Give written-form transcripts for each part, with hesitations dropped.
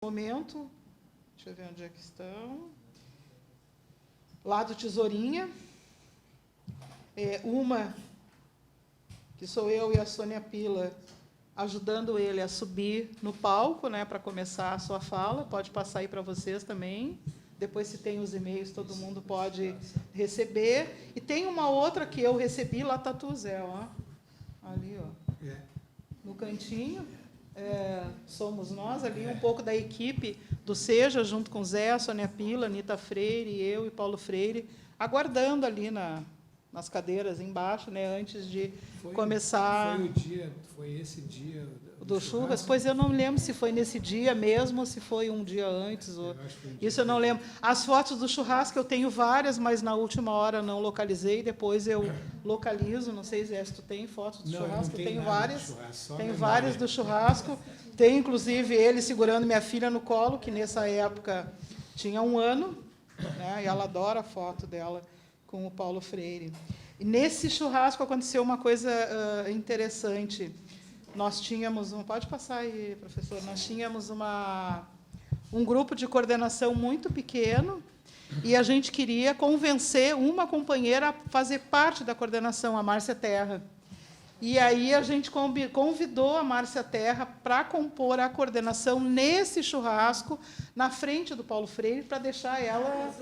Momento, deixa eu ver onde é que estão. Lá do Tesourinha, uma, que sou eu e a Sônia Pila, ajudando ele a subir no palco, né, para começar a sua fala. Pode passar aí para vocês também. Depois, se tem os e-mails, todo mundo pode receber. E tem uma outra que eu recebi, lá está tu, Zé, ó. Ali, ó. No cantinho. Somos nós ali, um pouco da equipe do SEJA, junto com Zé, Sônia Pila, Anita Freire, eu e Paulo Freire, aguardando ali nas cadeiras embaixo, né, antes de começar. Foi esse dia do churras? Pois eu não lembro se foi nesse dia mesmo ou se foi um dia antes. Isso eu não lembro. As fotos do churrasco eu tenho várias, mas na última hora não localizei, depois eu localizo. Não sei, Zé, se tu tem fotos do churrasco. Eu tenho várias. Tenho várias do churrasco. Tem, inclusive, ele segurando minha filha no colo, que nessa época tinha 1 ano, né, e ela adora a foto dela com o Paulo Freire. E nesse churrasco aconteceu uma coisa interessante. Nós tínhamos pode passar aí, professor, nós tínhamos um grupo de coordenação muito pequeno e a gente queria convencer uma companheira a fazer parte da coordenação, a Márcia Terra. E aí a gente convidou a Márcia Terra para compor a coordenação nesse churrasco, na frente do Paulo Freire, para deixar ela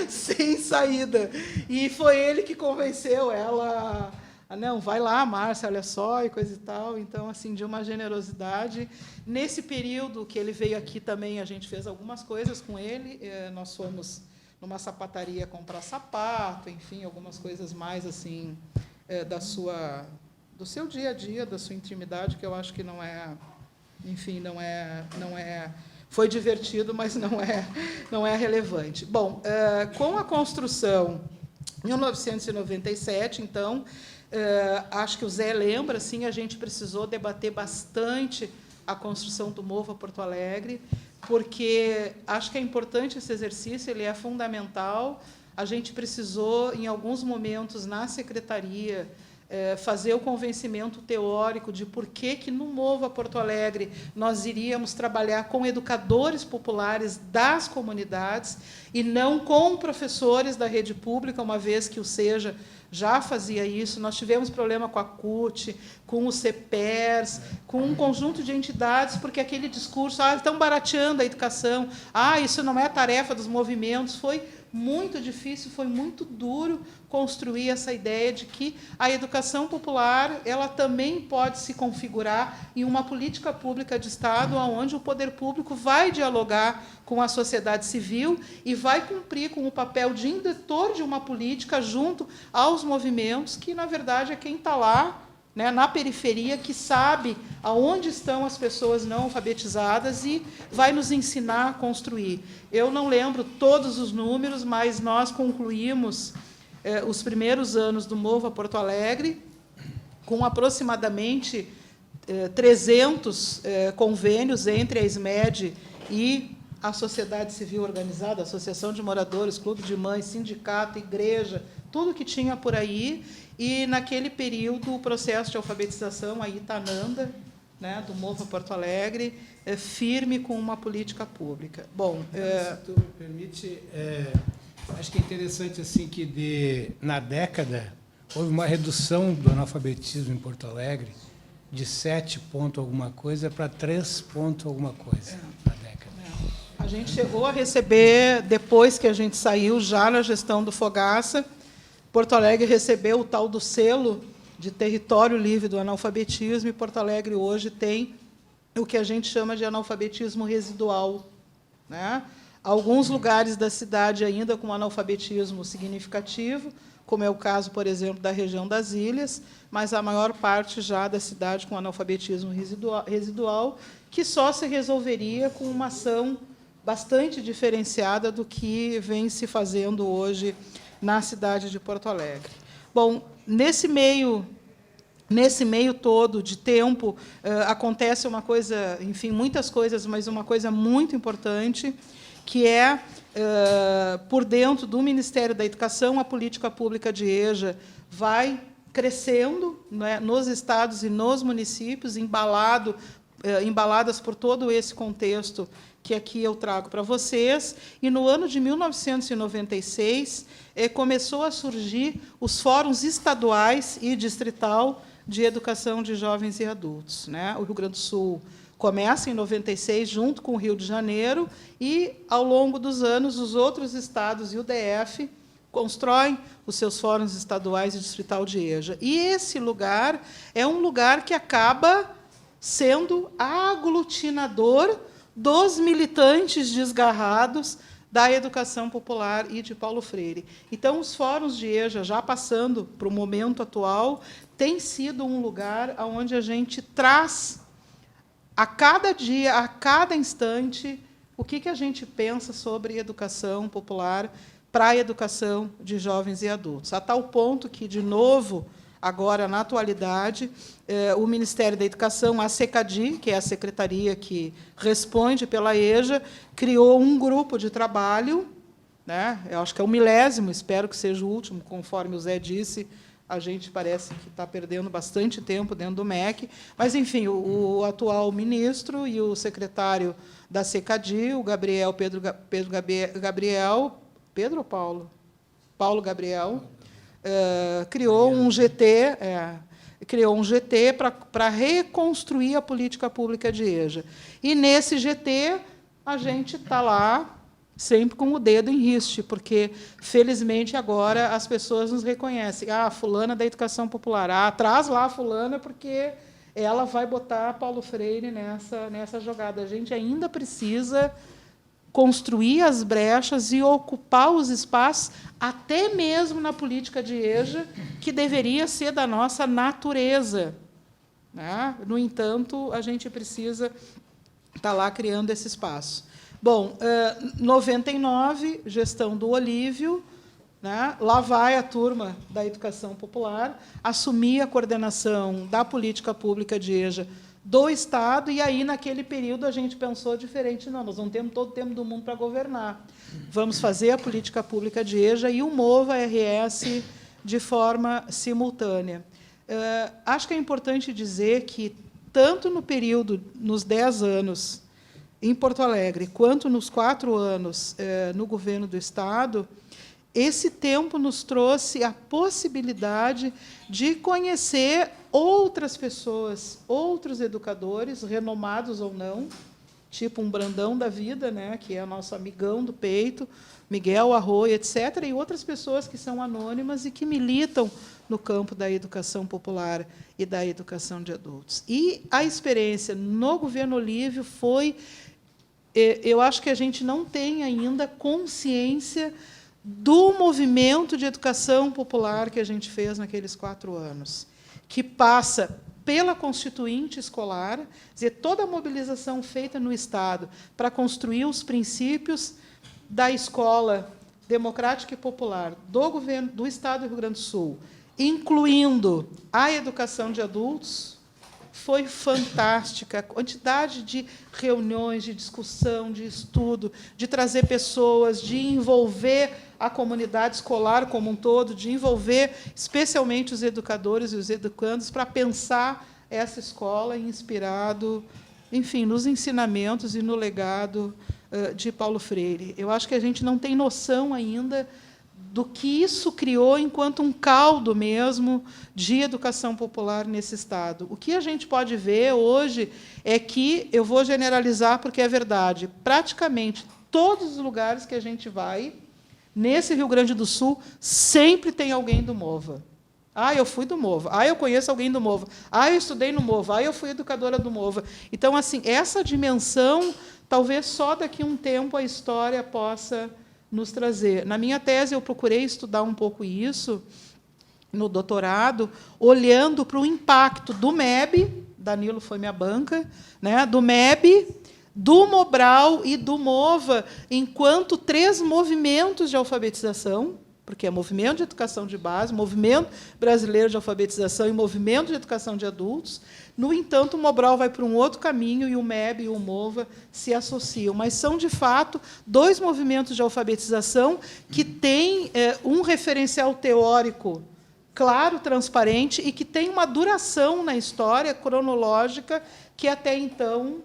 sem saída. E foi ele que convenceu ela. Não, vai lá, Márcia, olha só, e coisa e tal. Então, assim, de uma generosidade. Nesse período que ele veio aqui também, a gente fez algumas coisas com ele. Nós fomos numa sapataria comprar sapato, enfim, algumas coisas mais assim do seu dia a dia, da sua intimidade, que eu acho que não é, enfim, não é. Foi divertido, mas não é relevante. Bom, com a construção em 1997, então, acho que o Zé lembra, assim, a gente precisou debater bastante a construção do MOVA Porto Alegre, porque acho que é importante esse exercício, ele é fundamental. A gente precisou, em alguns momentos, na secretaria, fazer o convencimento teórico de por que no MOVA Porto Alegre nós iríamos trabalhar com educadores populares das comunidades e não com professores da rede pública, uma vez que o SEJA já fazia isso. Nós tivemos problema com a CUT, com o CEPERS, com um conjunto de entidades, porque aquele discurso, estão barateando a educação, isso não é tarefa dos movimentos, foi muito difícil, foi muito duro construir essa ideia de que a educação popular ela também pode se configurar em uma política pública de Estado, onde o poder público vai dialogar com a sociedade civil e vai cumprir com o papel de indutor de uma política junto aos movimentos, que, na verdade, é quem está lá, né, na periferia, que sabe aonde estão as pessoas não alfabetizadas e vai nos ensinar a construir. Eu não lembro todos os números, mas nós concluímos os primeiros anos do MOVA Porto Alegre com aproximadamente 300 convênios entre a SMED e a sociedade civil organizada, Associação de Moradores, Clube de Mães, sindicato, igreja, tudo que tinha por aí. E, naquele período, o processo de alfabetização, a Itananda, né, do MOVA Porto Alegre, firme com uma política pública. Bom, se tu me permite, acho que é interessante assim, que, na década, houve uma redução do analfabetismo em Porto Alegre de 7 ponto alguma coisa para 3 ponto alguma coisa na década. A gente chegou a receber, depois que a gente saiu, já na gestão do Fogaça, Porto Alegre recebeu o tal do selo de território livre do analfabetismo, e Porto Alegre hoje tem o que a gente chama de analfabetismo residual, né? Alguns lugares da cidade ainda com analfabetismo significativo, como é o caso, por exemplo, da região das Ilhas, mas a maior parte já da cidade com analfabetismo residual, que só se resolveria com uma ação bastante diferenciada do que vem se fazendo hoje na cidade de Porto Alegre. Bom, nesse meio todo de tempo, acontece uma coisa, enfim, muitas coisas, mas uma coisa muito importante, que é, por dentro do Ministério da Educação, a política pública de EJA vai crescendo, né, nos estados e nos municípios, embalado embaladas por todo esse contexto que aqui eu trago para vocês, e no ano de 1996 começou a surgir os fóruns estaduais e distrital de educação de jovens e adultos, né? O Rio Grande do Sul começa em 96, junto com o Rio de Janeiro, e, ao longo dos anos, os outros estados e o DF constroem os seus fóruns estaduais e distrital de EJA. E esse lugar é um lugar que acaba sendo aglutinador dos militantes desgarrados da educação popular e de Paulo Freire. Então, os fóruns de EJA, já passando para o momento atual, tem sido um lugar onde a gente traz, a cada dia, a cada instante, o que a gente pensa sobre educação popular para a educação de jovens e adultos. A tal ponto que, de novo, agora, na atualidade, o Ministério da Educação, a SECADI, que é a secretaria que responde pela EJA, criou um grupo de trabalho, né? Eu acho que é o 1000º, espero que seja o último, conforme o Zé disse, a gente parece que está perdendo bastante tempo dentro do MEC, mas, enfim, o atual ministro e o secretário da SECADI, o Pedro ou Paulo? Paulo Gabriel, criou um GT, para reconstruir a política pública de EJA. E, nesse GT, a gente está lá sempre com o dedo em riste, porque, felizmente, agora as pessoas nos reconhecem. Ah, fulana da educação popular. Ah, traz lá a fulana, porque ela vai botar Paulo Freire nessa jogada. A gente ainda precisa construir as brechas e ocupar os espaços, até mesmo na política de EJA, que deveria ser da nossa natureza, né? No entanto, a gente precisa estar lá criando esse espaço. Bom, 99, gestão do Olívio, né? Lá vai a turma da educação popular assumir a coordenação da política pública de EJA do Estado, e aí, naquele período, a gente pensou diferente. Não, nós não temos todo o tempo do mundo para governar. Vamos fazer a política pública de EJA e o MOVA-RS de forma simultânea. Acho que é importante dizer que, tanto no período, nos 10 anos, em Porto Alegre, quanto nos 4 anos no governo do Estado, esse tempo nos trouxe a possibilidade de conhecer outras pessoas, outros educadores, renomados ou não, tipo um Brandão da vida, né, que é nosso amigão do peito, Miguel Arroio, etc., e outras pessoas que são anônimas e que militam no campo da educação popular e da educação de adultos. E a experiência no governo Olívio foi... Eu acho que a gente não tem ainda consciência do movimento de educação popular que a gente fez naqueles 4 anos, que passa pela Constituinte escolar, quer dizer, toda a mobilização feita no Estado para construir os princípios da escola democrática e popular do governo do Estado do Rio Grande do Sul, incluindo a educação de adultos, foi fantástica. A quantidade de reuniões, de discussão, de estudo, de trazer pessoas, de envolver a comunidade escolar como um todo, de envolver especialmente os educadores e os educandos para pensar essa escola inspirado, enfim, nos ensinamentos e no legado de Paulo Freire. Eu acho que a gente não tem noção ainda do que isso criou enquanto um caldo mesmo de educação popular nesse Estado. O que a gente pode ver hoje é que, eu vou generalizar porque é verdade, praticamente todos os lugares que a gente vai, nesse Rio Grande do Sul, sempre tem alguém do MOVA. Ah, eu fui do MOVA. Ah, eu conheço alguém do MOVA. Ah, eu estudei no MOVA. Ah, eu fui educadora do MOVA. Então, assim, essa dimensão, talvez só daqui a um tempo a história possa nos trazer. Na minha tese, eu procurei estudar um pouco isso, no doutorado, olhando para o impacto do MEB, Danilo foi minha banca, né, do MEB, do Mobral e do MOVA, enquanto 3 movimentos de alfabetização, porque é movimento de educação de base, movimento brasileiro de alfabetização e movimento de educação de adultos. No entanto, o Mobral vai para um outro caminho e o MEB e o MOVA se associam. Mas são, de fato, 2 movimentos de alfabetização que têm um referencial teórico claro, transparente e que tem uma duração na história cronológica que até então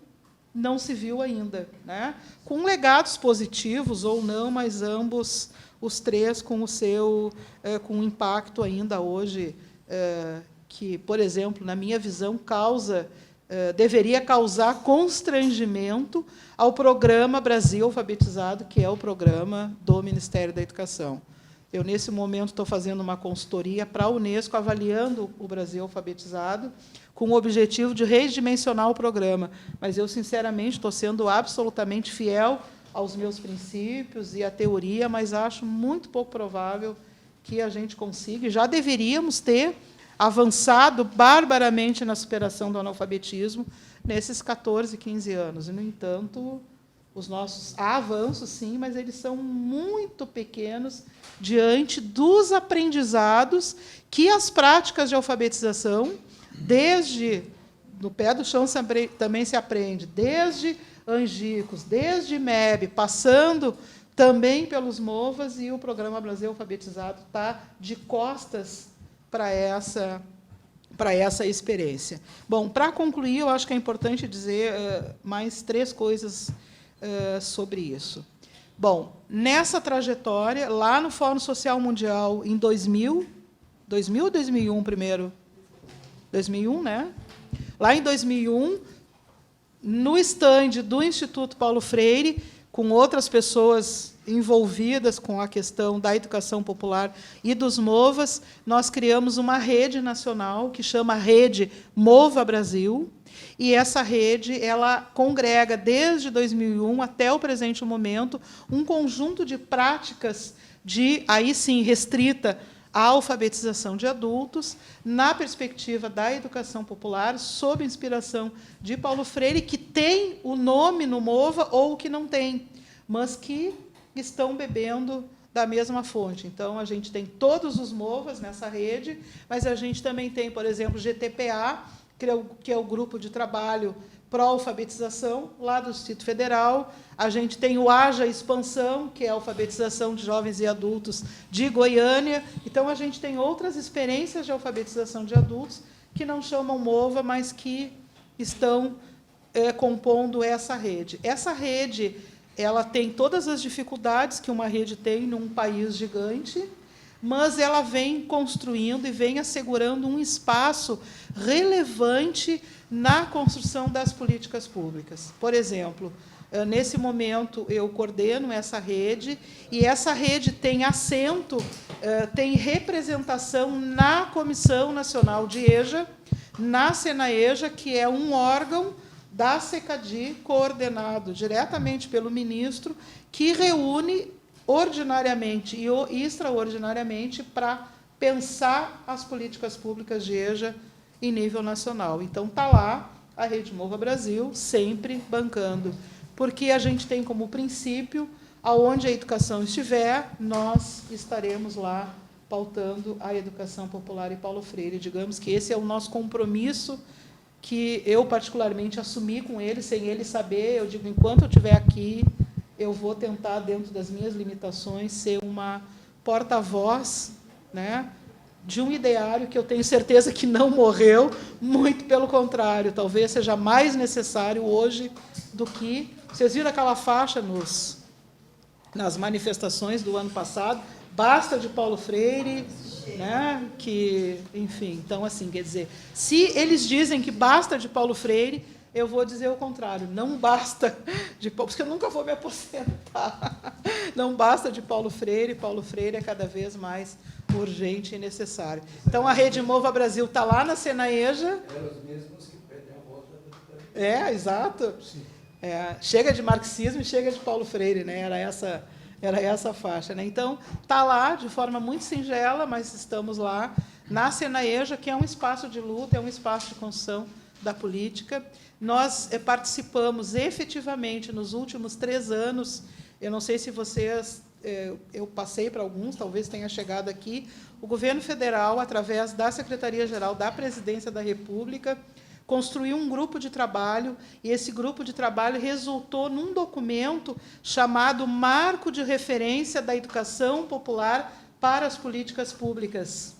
não se viu ainda, né? Com legados positivos ou não, mas ambos, os três, com o seu com impacto ainda hoje, que, por exemplo, na minha visão, deveria causar constrangimento ao programa Brasil Alfabetizado, que é o programa do Ministério da Educação. Eu, nesse momento, estou fazendo uma consultoria para a Unesco, avaliando o Brasil Alfabetizado, com o objetivo de redimensionar o programa. Mas eu, sinceramente, estou sendo absolutamente fiel aos meus princípios e à teoria, mas acho muito pouco provável que a gente consiga. Já deveríamos ter avançado barbaramente na superação do analfabetismo nesses 14, 15 anos. E, no entanto, há avanços, sim, mas eles são muito pequenos diante dos aprendizados que as práticas de alfabetização, desde no pé do chão também se aprende, desde Angicos, desde MEB, passando também pelos MOVAs, e o Programa Brasil Alfabetizado está de costas para essa experiência. Bom, para concluir, eu acho que é importante dizer mais 3 coisas sobre isso. Bom, nessa trajetória, lá no Fórum Social Mundial, em 2000 ou 2001 primeiro? 2001, né? Lá em 2001, no estande do Instituto Paulo Freire, com outras pessoas envolvidas com a questão da educação popular e dos MOVAs, nós criamos uma rede nacional que chama Rede Mova Brasil, e essa rede ela congrega, desde 2001 até o presente momento, um conjunto de práticas aí sim, restrita à alfabetização de adultos, na perspectiva da educação popular, sob inspiração de Paulo Freire, que tem o nome no MOVA ou que não tem, mas que estão bebendo da mesma fonte. Então, a gente tem todos os MOVAs nessa rede, mas a gente também tem, por exemplo, o GTPA, que é o Grupo de Trabalho Pró-Alfabetização, lá do Distrito Federal. A gente tem o Haja Expansão, que é a alfabetização de jovens e adultos de Goiânia. Então, a gente tem outras experiências de alfabetização de adultos que não chamam MOVA, mas que estão compondo essa rede. Essa rede ela tem todas as dificuldades que uma rede tem num país gigante, mas ela vem construindo e vem assegurando um espaço relevante na construção das políticas públicas. Por exemplo, nesse momento, eu coordeno essa rede, e essa rede tem assento, tem representação na Comissão Nacional de EJA, na SENAEJA, que é um órgão da SECADI, coordenado diretamente pelo ministro, que reúne ordinariamente e extraordinariamente para pensar as políticas públicas de EJA em nível nacional. Então, está lá a Rede Mova Brasil, sempre bancando, porque a gente tem como princípio, aonde a educação estiver, nós estaremos lá pautando a educação popular e Paulo Freire. Digamos que esse é o nosso compromisso, que eu, particularmente, assumi com ele, sem ele saber. Eu digo, enquanto eu estiver aqui, eu vou tentar, dentro das minhas limitações, ser uma porta-voz, né, de um ideário que eu tenho certeza que não morreu, muito pelo contrário, talvez seja mais necessário hoje do que... Vocês viram aquela faixa nas manifestações do ano passado? Basta de Paulo Freire, né? Que, enfim, então, assim, quer dizer, se eles dizem que basta de Paulo Freire, eu vou dizer o contrário, não basta de Paulo, porque eu nunca vou me aposentar. Não basta de Paulo Freire é cada vez mais urgente e necessário. Então, a Rede Mova Brasil está lá na SENAEJA. Elas mesmas que pedem a volta do... Exato. Chega de marxismo e chega de Paulo Freire, né? Era essa a faixa, né? Então, está lá de forma muito singela, mas estamos lá na SENAEJA, que é um espaço de luta, é um espaço de construção da política. Nós participamos efetivamente nos últimos 3 anos, eu não sei se vocês, eu passei para alguns, talvez tenha chegado aqui, o governo federal, através da Secretaria-Geral da Presidência da República, construiu um grupo de trabalho, e esse grupo de trabalho resultou num documento chamado Marco de Referência da Educação Popular para as Políticas Públicas.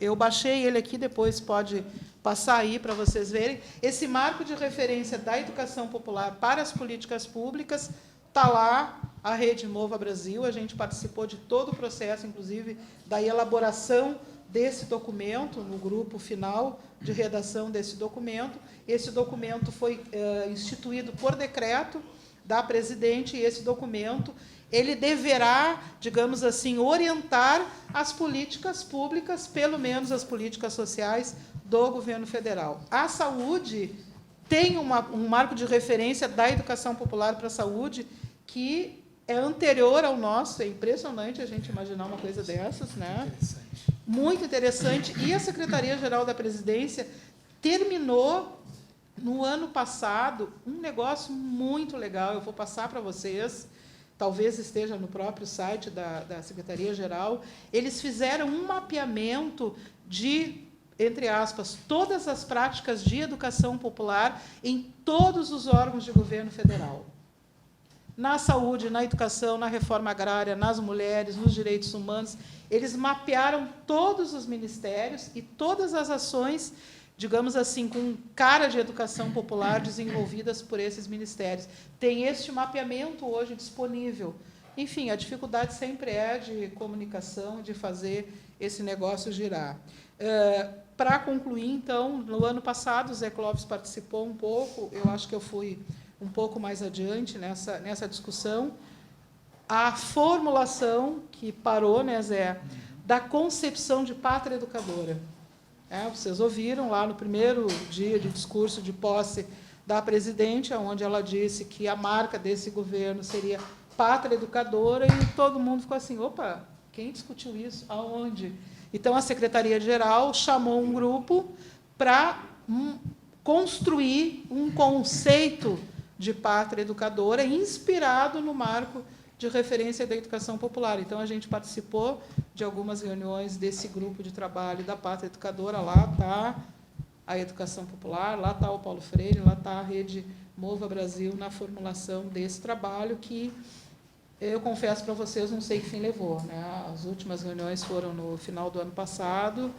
Eu baixei ele aqui, depois pode passar aí para vocês verem. Esse marco de referência da educação popular para as políticas públicas está lá, a Rede Mova Brasil. A gente participou de todo o processo, inclusive, da elaboração desse documento, no grupo final de redação desse documento. Esse documento foi instituído por decreto da presidente, e esse documento ele deverá, digamos assim, orientar as políticas públicas, pelo menos as políticas sociais do governo federal. A saúde tem um marco de referência da educação popular para a saúde que é anterior ao nosso. É impressionante a gente imaginar uma coisa dessas, né? Muito interessante. E a Secretaria-Geral da Presidência terminou, no ano passado, um negócio muito legal. Eu vou passar para vocês, talvez esteja no próprio site da Secretaria-Geral. Eles fizeram um mapeamento de, entre aspas, todas as práticas de educação popular em todos os órgãos de governo federal. Na saúde, na educação, na reforma agrária, nas mulheres, nos direitos humanos. Eles mapearam todos os ministérios e todas as ações, digamos assim, com cara de educação popular desenvolvidas por esses ministérios. Tem este mapeamento hoje disponível. Enfim, a dificuldade sempre é de comunicação, de fazer esse negócio girar. Para concluir, então, no ano passado, o Zé Clóvis participou um pouco, eu acho que eu fui um pouco mais adiante nessa discussão. A formulação, que parou, né, Zé, da concepção de pátria educadora. Vocês ouviram lá no primeiro dia de discurso de posse da presidente, onde ela disse que a marca desse governo seria pátria educadora, e todo mundo ficou assim, opa, quem discutiu isso? Aonde? Então, a Secretaria-Geral chamou um grupo para construir um conceito de pátria educadora inspirado no marco de referência da educação popular. Então, a gente participou de algumas reuniões desse grupo de trabalho da pátria educadora. Lá está a educação popular, lá está o Paulo Freire, lá está a Rede Mova Brasil na formulação desse trabalho, que eu confesso para vocês, não sei que fim levou, né? As últimas reuniões foram no final do ano passado.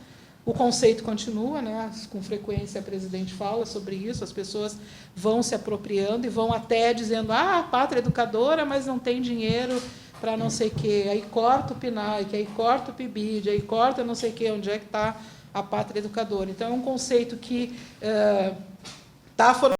O conceito continua, né? Com frequência a presidente fala sobre isso, as pessoas vão se apropriando e vão até dizendo, pátria educadora, mas não tem dinheiro para não sei o quê, aí corta o PNAE, aí corta o PIBID, aí corta não sei o quê, onde é que está a pátria educadora. Então, é um conceito que está